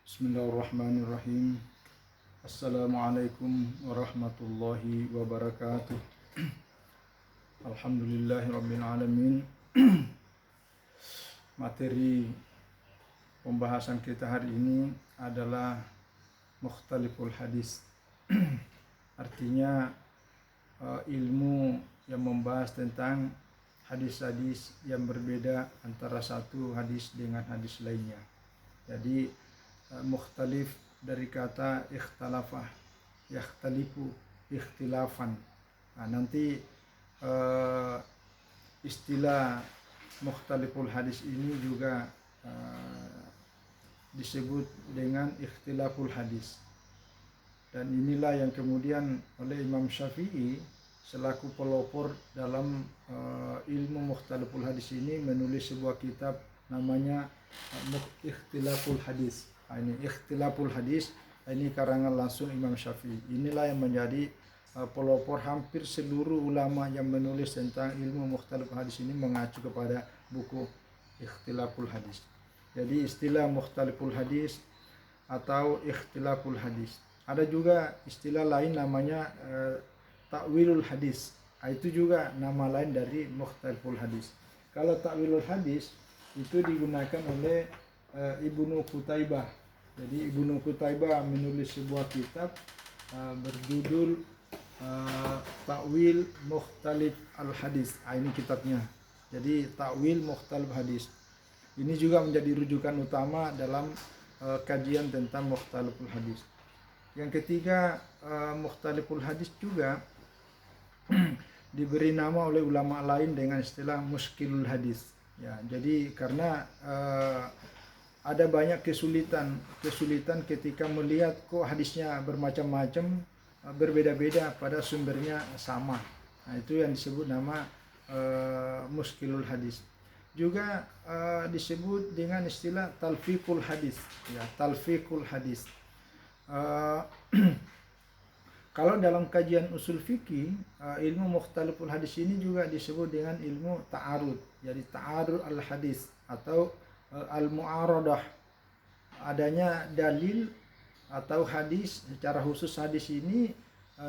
Bismillahirrahmanirrahim. Assalamualaikum warahmatullahi wabarakatuh. Alhamdulillahirabbil alamin. Materi pembahasan kita hari ini adalah mukhtaliful hadis. Artinya ilmu yang membahas tentang hadis-hadis yang berbeda antara satu hadis dengan hadis lainnya. Jadi mukhtalif dari kata ikhtalafah, yakhtalifu, ikhtilafan. Nah, nanti istilah mukhtaliful hadis ini juga disebut dengan ikhtilaful hadis. Dan inilah yang kemudian oleh Imam Syafi'i selaku pelopor dalam ilmu mukhtaliful hadis ini menulis sebuah kitab namanya Ikhtilaful Hadis. Ini Ikhtilaful Hadis, ini karangan langsung Imam Syafi'i. Inilah yang menjadi pelopor hampir seluruh ulama yang menulis tentang ilmu mukhtaliful hadis ini mengacu kepada buku Ikhtilaful Hadis. Jadi istilah mukhtaliful hadis atau ikhtilaful hadis. Ada juga istilah lain namanya ta'wilul hadis. Itu juga nama lain dari mukhtaliful hadis. Kalau ta'wilul hadis itu digunakan oleh Ibnu Qutaibah. Jadi Ibnu Qutaibah menulis sebuah kitab berjudul Ta'wil Mukhtalif al-Hadis. Ini kitabnya. Jadi Ta'wil Mukhtalif Hadis. Ini juga menjadi rujukan utama dalam kajian tentang mukhtaliful hadis. Yang ketiga, mukhtaliful hadis juga diberi nama oleh ulama lain dengan istilah muskilul hadis. Ya, jadi karena ada banyak kesulitan ketika melihat kok hadisnya bermacam-macam, berbeda-beda pada sumbernya sama. Nah, itu yang disebut nama muskilul hadis. Juga disebut dengan istilah talfiqul hadis. Ya, talfiqul hadis. Kalau dalam kajian usul fikih, ilmu mukhtaliful hadis ini juga disebut dengan ilmu ta'arud. Jadi ta'arud al-hadis atau al-mu'aradah. Adanya dalil atau hadis, secara khusus hadis ini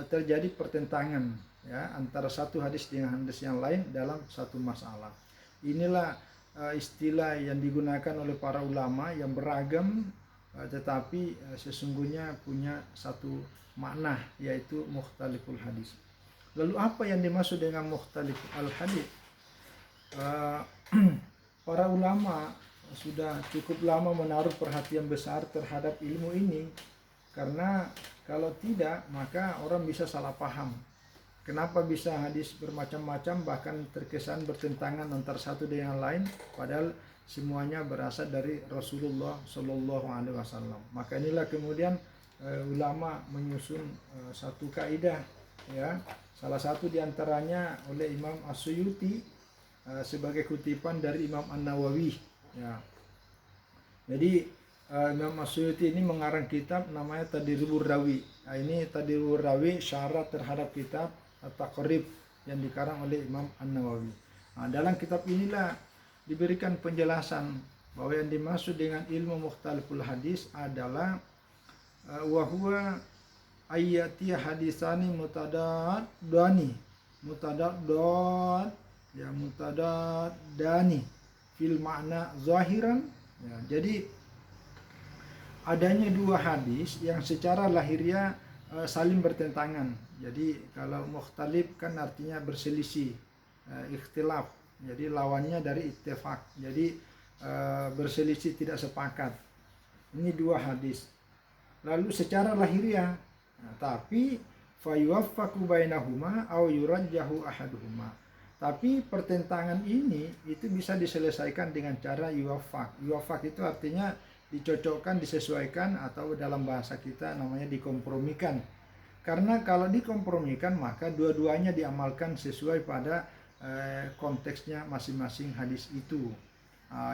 terjadi pertentangan ya antara satu hadis dengan hadis yang lain dalam satu masalah. Inilah istilah yang digunakan oleh para ulama yang beragam tetapi sesungguhnya punya satu makna, yaitu mukhtaliful hadis. Lalu apa yang dimaksud dengan mukhtalif al-hadis? Para ulama sudah cukup lama menaruh perhatian besar terhadap ilmu ini, karena kalau tidak maka orang bisa salah paham. Kenapa bisa hadis bermacam-macam bahkan terkesan bertentangan antara satu dengan lain, padahal semuanya berasal dari Rasulullah Shallallahu Alaihi Wasallam. Maka inilah kemudian ulama menyusun satu kaidah, ya, salah satu diantaranya oleh Imam As-Suyuti sebagai kutipan dari Imam An-Nawawi. Ya. Jadi Imam As-Suyuti ini mengarang kitab namanya Tadribur Rawi. Nah, ini Tadribur Rawi syarat terhadap kitab At-Taqrib yang dikarang oleh Imam An-Nawawi. Nah, dalam kitab inilah diberikan penjelasan bahwa yang dimaksud dengan ilmu mukhtaliful hadis adalah wahwa ayati hadisani mutadaddani fil makna zahiran. Ya, jadi adanya dua hadis yang secara lahiriah saling bertentangan. Jadi kalau mukhtalif kan artinya berselisih, ikhtilaf. Jadi lawannya dari ittifaq. Jadi berselisih, tidak sepakat. Ini dua hadis. Lalu secara lahiriah, tapi fayuwaffaqu bainahuma aw yurajjahu ahaduhuma. Tapi pertentangan ini itu bisa diselesaikan dengan cara yuwaffaq. Yuwaffaq itu artinya dicocokkan, disesuaikan, atau dalam bahasa kita namanya dikompromikan. Karena kalau dikompromikan maka dua-duanya diamalkan sesuai pada konteksnya masing-masing hadis itu.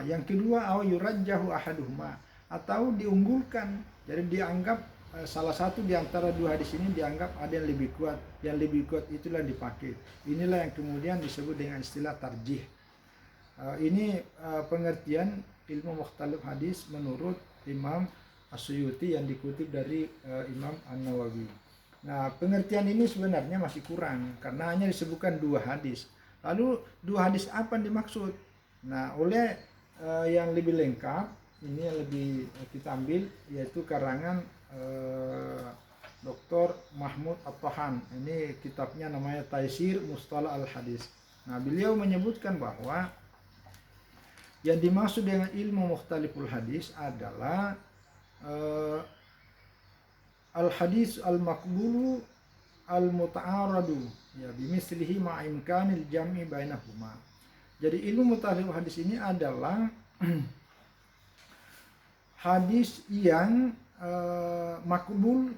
Yang kedua, aw yurajjahu ahaduhuma, atau diunggulkan. Jadi dianggap salah satu di antara dua hadis ini dianggap ada yang lebih kuat. Yang lebih kuat itulah dipakai. Inilah yang kemudian disebut dengan istilah tarjih. Ini pengertian ilmu mukhtalif hadis menurut Imam As-Suyuti yang dikutip dari Imam An-Nawawi. Nah, pengertian ini sebenarnya masih kurang karena hanya disebutkan 2 hadis. Lalu 2 hadis apa yang dimaksud? Nah, oleh yang lebih lengkap ini yang lebih kita ambil yaitu karangan Dr. Mahmud At-Tahan. Ini kitabnya namanya Taisir Mustalah Al-Hadis. Nah, beliau menyebutkan bahwa yang dimaksud dengan ilmu mukhtaliful hadis adalah al-hadis al-maqbulu al-muta'aradu ya bimislihi ma'imkanil jam'i bainahuma. Jadi ilmu mukhtaliful hadis ini adalah hadis yang makbul,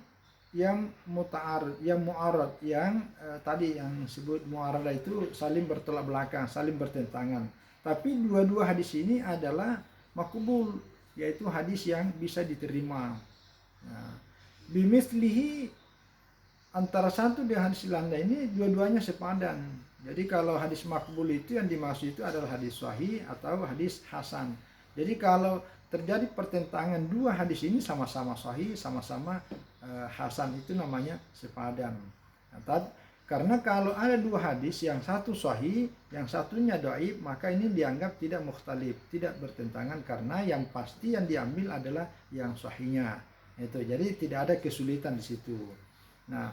yang muta'arad, yang mu'arad, yang tadi yang disebut mu'arad itu saling bertolak belakang, saling bertentangan. Tapi dua-dua hadis ini adalah makbul, yaitu hadis yang bisa diterima. Nah, bimislihi antara satu dan hadis lain ini dua-duanya sepadan. Jadi kalau hadis makbul itu yang dimaksud itu adalah hadis sahih atau hadis hasan. Jadi kalau terjadi pertentangan 2 hadis ini sama-sama sahih, sama-sama hasan, itu namanya sepadan. Nah, karena kalau ada 2 hadis, yang satu sahih, yang satunya dhaif, maka ini dianggap tidak mukhtalif, tidak bertentangan karena yang pasti yang diambil adalah yang sahihnya. Itu. Jadi tidak ada kesulitan di situ. Nah,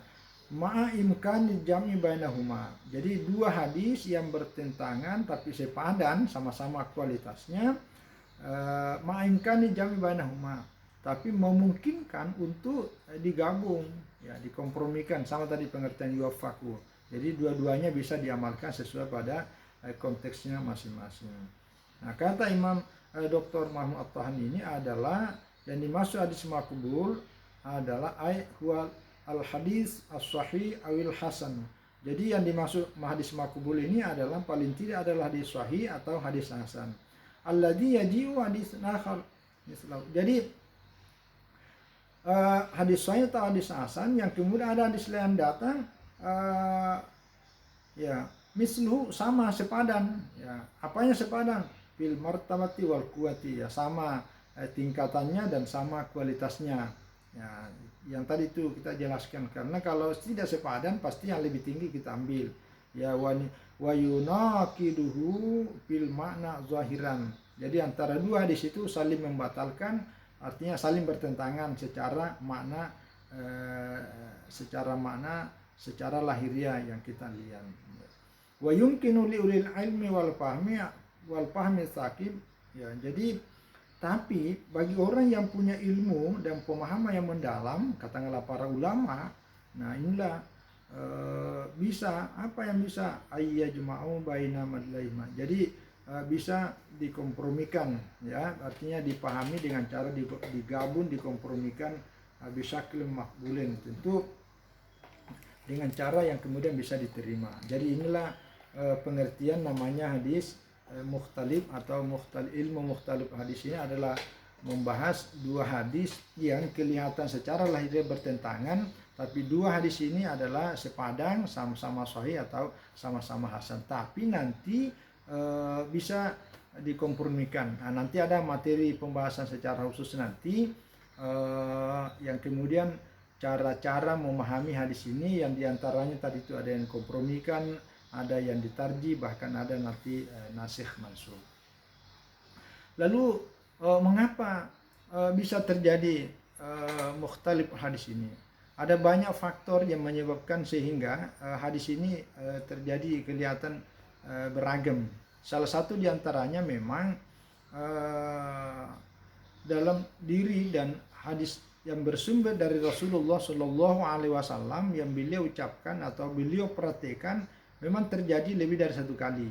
ma'a imkan jam'i bainahuma. Jadi 2 hadis yang bertentangan tapi sepadan, sama-sama kualitasnya, ma'imkan jam'i bainahuma, tapi memungkinkan untuk digabung, ya, dikompromikan, sama tadi pengertian yuwafaku. Jadi dua-duanya bisa diamalkan sesuai pada konteksnya masing-masing. Nah, kata Imam Dr. Mahmud At-Tahan ini adalah yang dimaksud hadis maqbul adalah huwa al-hadis as-sahih awil hasan. Jadi yang dimaksud hadis maqbul ini adalah paling tidak adalah hadis sahih atau hadis hasan. Alladzi yaji'u hadis akhar. Jadi hadis sahih atau hadis hasan yang kemudian ada hadis lain datang, ya mislu, sama, sepadan, ya apanya sepadan, fil martabati wal quwati, ya sama tingkatannya dan sama kualitasnya, ya yang tadi itu kita jelaskan. Karena kalau tidak sepadan pasti yang lebih tinggi kita ambil, ya wa yunaqiduhu fil makna zahiran. Jadi antara 2 hadis itu saling membatalkan, artinya saling bertentangan secara makna, secara lahiriah yang kita lihat. Wa yumkinu li ulil ilmi wal fahmi tsaqib, ya jadi tapi bagi orang yang punya ilmu dan pemahaman yang mendalam, katakanlah para ulama, nah inilah bisa, apa yang bisa ayyajma'u baina madlaima. Jadi bisa dikompromikan, ya artinya dipahami dengan cara digabung, dikompromikan, bisa makbulin, tentu dengan cara yang kemudian bisa diterima. Jadi inilah pengertian namanya hadis mukhtalif atau ilmu mukhtalif. Hadis ini adalah membahas 2 hadis yang kelihatan secara lahiriah bertentangan, tapi 2 hadis ini adalah sepadan, sama-sama sahih atau sama-sama hasan, tapi nanti bisa dikompromikan. Nah, nanti ada materi pembahasan secara khusus nanti, yang kemudian cara-cara memahami hadis ini, yang diantaranya tadi itu ada yang kompromikan, ada yang ditarji, bahkan ada nanti nasikh mansukh. Lalu mengapa bisa terjadi mukhtalif hadis ini? Ada banyak faktor yang menyebabkan sehingga hadis ini terjadi kelihatan beragam. Salah satu diantaranya memang dalam diri dan hadis yang bersumber dari Rasulullah Shallallahu Alaihi Wasallam yang beliau ucapkan atau beliau perhatikan memang terjadi lebih dari 1 kali.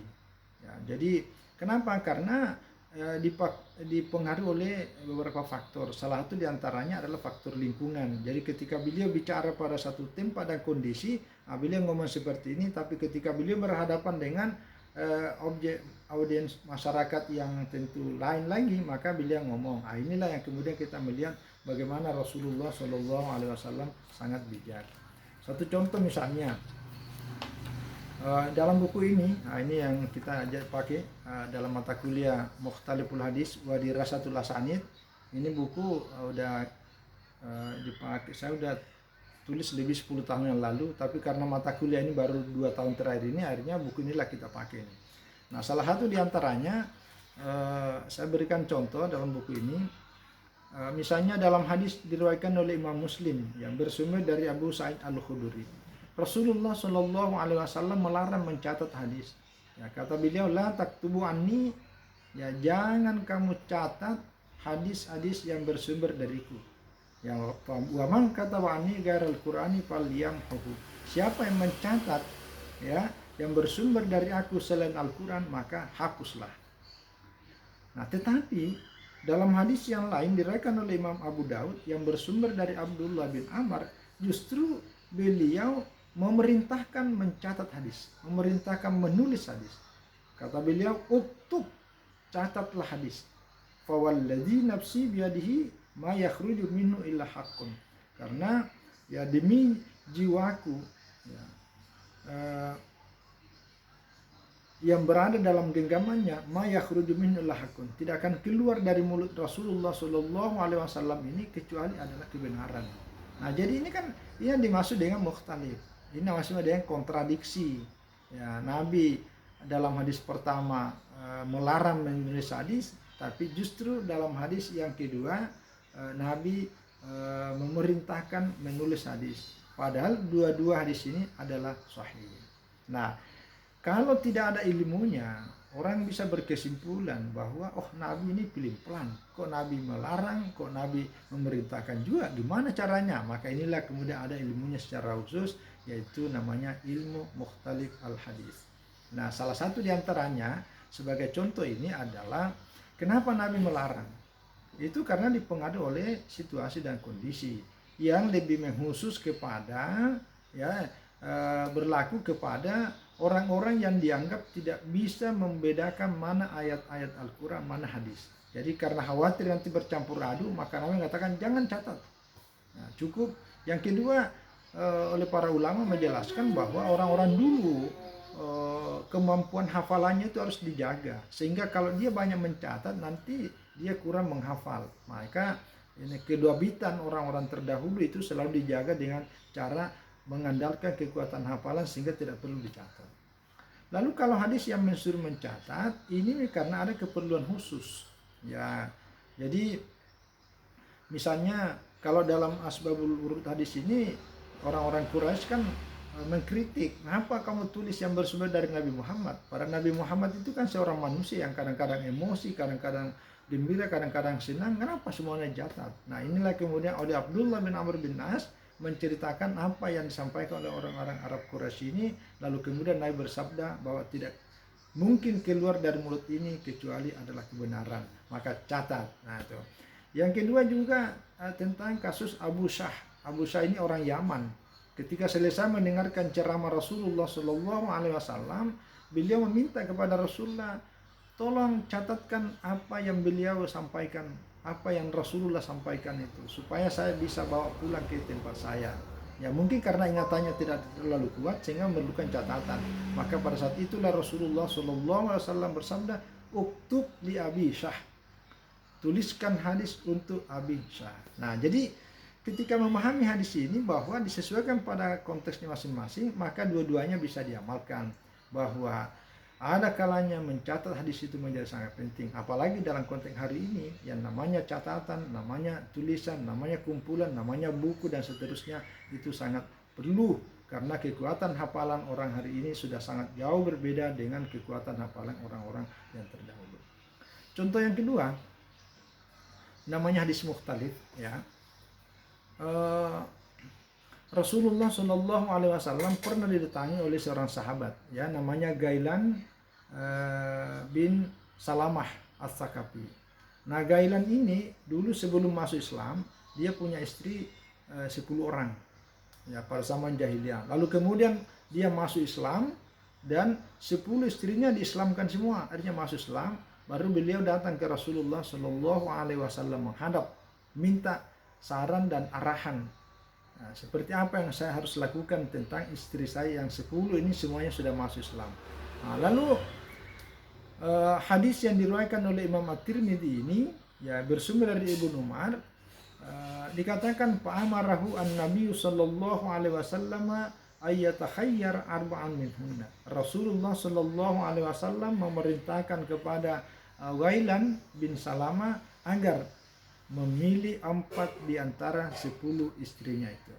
Ya, jadi kenapa? Karena dipengaruhi oleh beberapa faktor. Salah satu diantaranya adalah faktor lingkungan. Jadi ketika beliau bicara pada satu tempat dan kondisi, beliau ngomong seperti ini, tapi ketika beliau berhadapan dengan audiens masyarakat yang tentu lain lagi, maka beliau ngomong. Inilah yang kemudian kita melihat bagaimana Rasulullah Shallallahu Alaihi Wasallam sangat bijak. Satu contoh misalnya dalam buku ini, ini yang kita pakai dalam mata kuliah Mukhtaliful Hadis wa Dirasatul Asanid. Ini buku udah dipakai. Saya udah tulis lebih 10 tahun yang lalu, tapi karena mata kuliah ini baru 2 tahun terakhir ini, akhirnya buku inilah kita pakai. Nah, salah satu diantaranya saya berikan contoh dalam buku ini. Misalnya dalam hadis diriwayatkan oleh Imam Muslim yang bersumber dari Abu Sa'id Al-Khudri. Rasulullah Shallallahu Alaihi Wasallam melarang mencatat hadis. Ya, kata beliau, la taktubu anni, ya jangan kamu catat hadis-hadis yang bersumber dariku. Yang wa man kataba anni ghairal Qur'ani falyamhu. Siapa yang mencatat ya yang bersumber dari aku selain Al-Qur'an, maka hapuslah. Nah, tetapi dalam hadis yang lain diriwayatkan oleh Imam Abu Daud yang bersumber dari Abdullah bin Amr, justru beliau memerintahkan mencatat hadis, memerintahkan menulis hadis. Kata beliau, uktub, catatlah hadis. Fawalladzi nafsi biyadihi ma yakhruju minhu illa haqqun. Karena ya demi jiwaku ya, yang berada dalam genggamannya, ma yakhruju minhu illa haqqun, tidak akan keluar dari mulut Rasulullah Shallallahu Alaihi Wasallam ini kecuali adalah kebenaran. Nah, jadi ini kan ini dimaksud dengan mukhtalif, ini maksudnya dengan kontradiksi. Ya, Nabi dalam hadis pertama melarang menulis hadis, tapi justru dalam hadis yang kedua Nabi memerintahkan menulis hadis. Padahal dua-dua hadis ini adalah sahih. Nah, kalau tidak ada ilmunya, orang bisa berkesimpulan bahwa Nabi ini pelin-pelan, kok Nabi melarang, kok Nabi memerintahkan juga, gimana caranya? Maka inilah kemudian ada ilmunya secara khusus, yaitu namanya ilmu mukhtalif al-hadis. Nah, salah satu diantaranya sebagai contoh ini adalah kenapa Nabi melarang? Itu karena dipengaruhi oleh situasi dan kondisi yang lebih mengkhusus kepada berlaku kepada orang-orang yang dianggap tidak bisa membedakan mana ayat-ayat Al-Quran, mana hadis. Jadi karena khawatir nanti bercampur aduk, maka Nabi mengatakan jangan catat. Nah, cukup. Yang kedua, oleh para ulama menjelaskan bahwa orang-orang dulu kemampuan hafalannya itu harus dijaga. Sehingga kalau dia banyak mencatat, nanti dia kurang menghafal. Maka ini keduabitan orang-orang terdahulu itu selalu dijaga dengan cara mengandalkan kekuatan hafalan sehingga tidak perlu dicatat. Lalu kalau hadis yang mensuruh mencatat, ini karena ada keperluan khusus. Ya, jadi misalnya kalau dalam Asbabul Wurud hadis ini, orang-orang Quraisy kan mengkritik, kenapa kamu tulis yang bersumber dari Nabi Muhammad? Para Nabi Muhammad itu kan seorang manusia yang kadang-kadang emosi, kadang-kadang gembira, kadang-kadang senang, kenapa semuanya catat? Nah, inilah kemudian oleh Abdullah bin Amr bin As menceritakan apa yang disampaikan oleh orang-orang Arab Quraisy ini, lalu kemudian Nabi bersabda bahwa tidak mungkin keluar dari mulut ini kecuali adalah kebenaran, maka catat. Nah, itu. Yang kedua juga tentang kasus Abu Syah. Abu Syah ini orang Yaman. Ketika selesai mendengarkan ceramah Rasulullah Shallallahu Alaihi Wasallam, beliau meminta kepada Rasulullah, tolong catatkan apa yang beliau sampaikan, apa yang Rasulullah sampaikan itu, supaya saya bisa bawa pulang ke tempat saya. Ya, mungkin karena ingatannya tidak terlalu kuat sehingga memerlukan catatan. Maka pada saat itulah Rasulullah SAW bersabda, uktub li Abi Syah, tuliskan hadis untuk Abi Syah. Nah, jadi ketika memahami hadis ini bahwa disesuaikan pada konteksnya masing-masing, maka dua-duanya bisa diamalkan. Bahwa ada kalanya mencatat hadis itu menjadi sangat penting, apalagi dalam konteks hari ini yang namanya catatan, namanya tulisan, namanya kumpulan, namanya buku dan seterusnya, itu sangat perlu karena kekuatan hafalan orang hari ini sudah sangat jauh berbeda dengan kekuatan hafalan orang-orang yang terdahulu. Contoh yang kedua, namanya hadis mukhtalif, ya. Rasulullah Shallallahu Alaihi Wasallam pernah didatangi oleh seorang sahabat, ya, namanya Gailan bin Salamah As-Sakafi. Nah, Gailan ini dulu sebelum masuk Islam dia punya istri 10 orang, ya, pada zaman jahiliyah. Lalu kemudian dia masuk Islam dan 10 istrinya diislamkan semua, akhirnya masuk Islam. Baru beliau datang ke Rasulullah Shallallahu Alaihi Wasallam menghadap, minta saran dan arahan. Nah, seperti apa yang saya harus lakukan tentang istri saya yang 10 ini semuanya sudah masuk Islam. Nah, lalu hadis yang diriwayatkan oleh Imam At-Tirmidzi ini, ya, bersumber dari Ibnu Umar, dikatakan fa'amarahu an-nabiy sallallahu alaihi wasallam ayyatakhayyar arba'an minhunna. Rasulullah sallallahu alaihi wasallam memerintahkan kepada Ghailan bin Salama agar memilih 4 di antara 10 istrinya itu.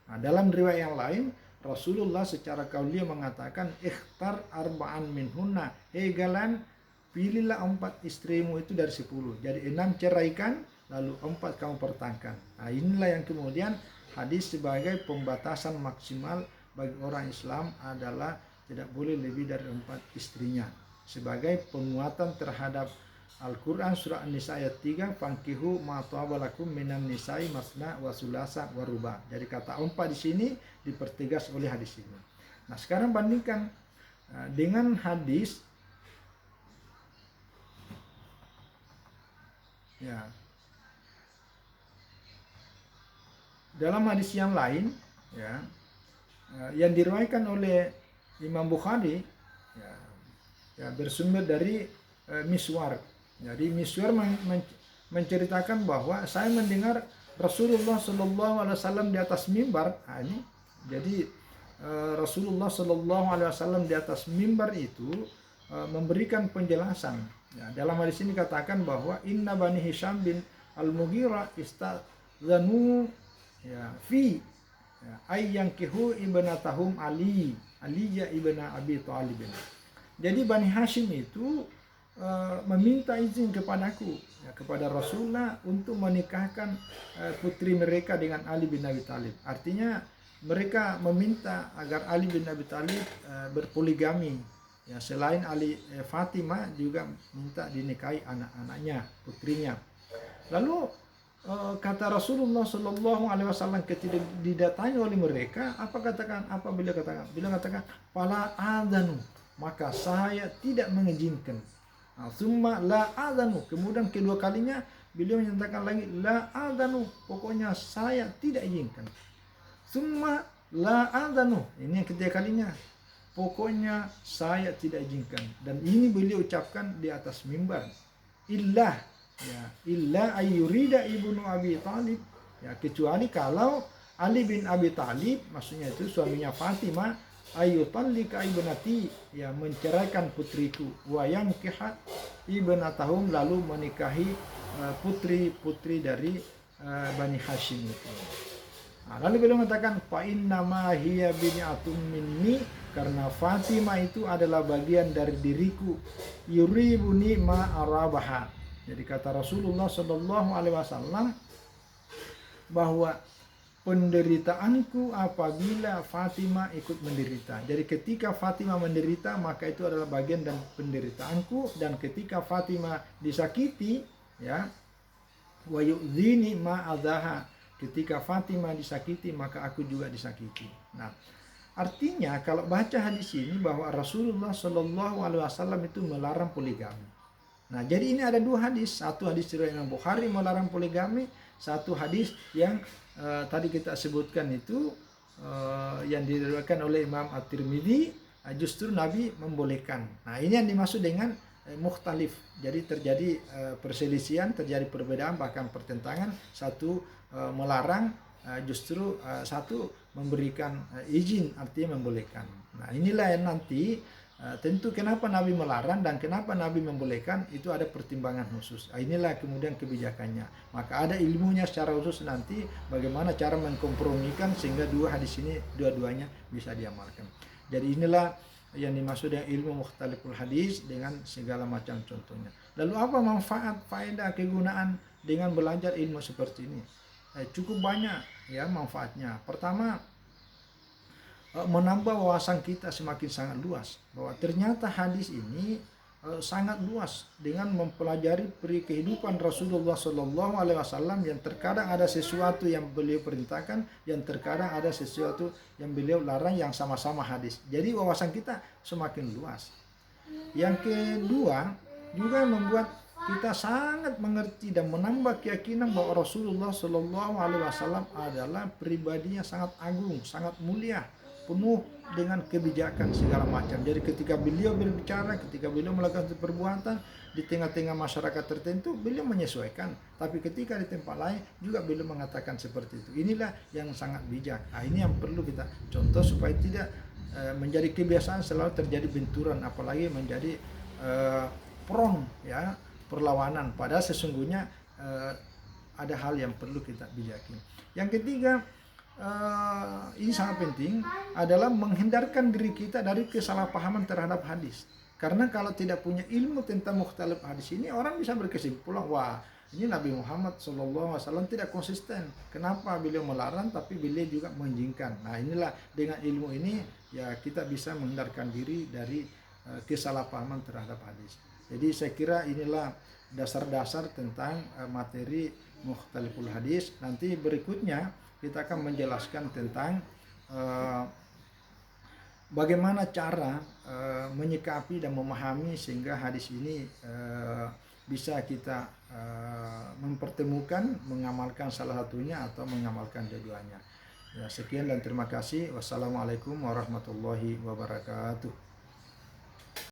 Nah, dalam riwayat yang lain Rasulullah secara kaulia mengatakan ikhtar arba'an minhunna. Hei Ghailan, pilihlah 4 istrimu itu dari 10. Jadi 6 ceraikan, lalu 4 kamu pertahankan. Nah, inilah yang kemudian hadis sebagai pembatasan maksimal bagi orang Islam adalah tidak boleh lebih dari 4 istrinya. Sebagai penguatan terhadap Al-Quran surah An-Nisa ayat 3, fankihu ma thaba lakum minan nisa'i masna wa sulasa wa ruba. Jadi kata 4 di sini dipertegas oleh hadis ini. Nah, sekarang bandingkan dengan hadis ya. Dalam hadis yang lain ya, yang diriwayatkan oleh Imam Bukhari ya, bersumber dari Miswar. Jadi Miswar menceritakan bahwa saya mendengar Rasulullah Shallallahu Alaihi Wasallam di atas mimbar. Nah, ini jadi Rasulullah Shallallahu Alaihi Wasallam di atas mimbar itu memberikan penjelasan. Ya, dalam hadis ini katakan bahwa Inna Bani Hisham bin Al-Mughirah istadzanu ya fi ayyankihu ibnatahum Aliyah ibna Abi Thalib. Jadi Bani Hashim itu meminta izin kepadaku ya, kepada Rasulullah untuk menikahkan putri mereka dengan Ali bin Abi Thalib. Artinya mereka meminta agar Ali bin Abi Thalib berpoligami. Ya, selain Ali, Fatimah juga minta dinikahi anak-anaknya, putrinya. Lalu kata Rasulullah Shallallahu Alaihi Wasallam ketika didatangi oleh mereka, apa beliau katakan? Beliau katakan, "Fala adanu," maka saya tidak mengizinkan. Summa la adanu, kemudian kedua kalinya beliau menyatakan lagi la adanu, pokoknya saya tidak izinkan. Summa la adanu, ini yang ketiga kalinya, pokoknya saya tidak izinkan. Dan ini beliau ucapkan di atas mimbar. Illa ayyurida ibnu Abi Thalib, ya, kecuali kalau Ali bin Abi Thalib, maksudnya itu suaminya Fatimah, ayyutallika ibnati, ya, menceraikan putriku, wa yankiha ibnatahum, lalu menikahi putri-putri dari Bani Hashim itu. Nah, lalu beliau mengatakan fa inna ma hiya bin'atun minni, karena Fatimah itu adalah bagian dari diriku, yuribuni ma arabaha. Jadi kata Rasulullah Shallallahu Alaihi Wasallam bahwa penderitaanku apabila Fatimah ikut menderita. Jadi ketika Fatimah menderita, maka itu adalah bagian dan penderitaanku. Dan ketika Fatimah disakiti, ya, wa yu'dzini ma adaha, ketika Fatimah disakiti maka aku juga disakiti. Nah, artinya kalau baca hadis ini bahwa Rasulullah Shallallahu Alaihi Wasallam itu melarang poligami. Nah, jadi ini ada 2 hadis. Satu hadis riwayat Imam Bukhari melarang poligami, satu hadis yang tadi kita sebutkan itu yang diriwayatkan oleh Imam At-Tirmidzi, justru Nabi membolehkan. Nah, ini yang dimaksud dengan mukhtalif. Jadi terjadi perselisihan, terjadi perbedaan, bahkan pertentangan. Satu melarang, justru satu memberikan izin, artinya membolehkan. Nah, inilah yang nanti tentu kenapa Nabi melarang dan kenapa Nabi membolehkan, itu ada pertimbangan khusus. Inilah kemudian kebijakannya. Maka ada ilmunya secara khusus nanti bagaimana cara mengkompromikan sehingga 2 hadis ini dua-duanya bisa diamalkan. Jadi inilah yang dimaksud dengan ilmu mukhtaliful hadis dengan segala macam contohnya. Lalu apa manfaat, faedah, kegunaan dengan belajar ilmu seperti ini? Cukup banyak ya manfaatnya. Pertama, menambah wawasan kita semakin sangat luas, bahwa ternyata hadis ini sangat luas dengan mempelajari kehidupan Rasulullah Shallallahu Alaihi Wasallam, yang terkadang ada sesuatu yang beliau perintahkan, yang terkadang ada sesuatu yang beliau larang, yang sama-sama hadis. Jadi wawasan kita semakin luas. Yang kedua, juga membuat kita sangat mengerti dan menambah keyakinan bahwa Rasulullah Shallallahu Alaihi Wasallam adalah pribadinya sangat agung, sangat mulia. penuh dengan kebijakan segala macam. Jadi ketika beliau berbicara, ketika beliau melakukan perbuatan di tengah-tengah masyarakat tertentu, beliau menyesuaikan. Tapi ketika di tempat lain juga beliau mengatakan seperti itu. Inilah yang sangat bijak. Nah, ini yang perlu kita contoh supaya tidak menjadi kebiasaan selalu terjadi benturan, apalagi menjadi front ya, perlawanan. Padahal sesungguhnya ada hal yang perlu kita bijakin. Yang ketiga, ini sangat penting adalah menghindarkan diri kita dari kesalahpahaman terhadap hadis. Karena kalau tidak punya ilmu tentang mukhtalif hadis ini, orang bisa berkesimpulan, wah ini Nabi Muhammad SAW tidak konsisten. Kenapa beliau melarang tapi beliau juga mengizinkan. Nah inilah dengan ilmu ini ya kita bisa menghindarkan diri dari kesalahpahaman terhadap hadis. Jadi saya kira inilah dasar-dasar tentang materi mukhtaliful hadis. Nanti berikutnya kita akan menjelaskan tentang bagaimana cara menyikapi dan memahami sehingga hadis ini bisa kita mempertemukan, mengamalkan salah satunya atau mengamalkan dua-duanya. Ya, sekian dan terima kasih. Wassalamualaikum warahmatullahi wabarakatuh.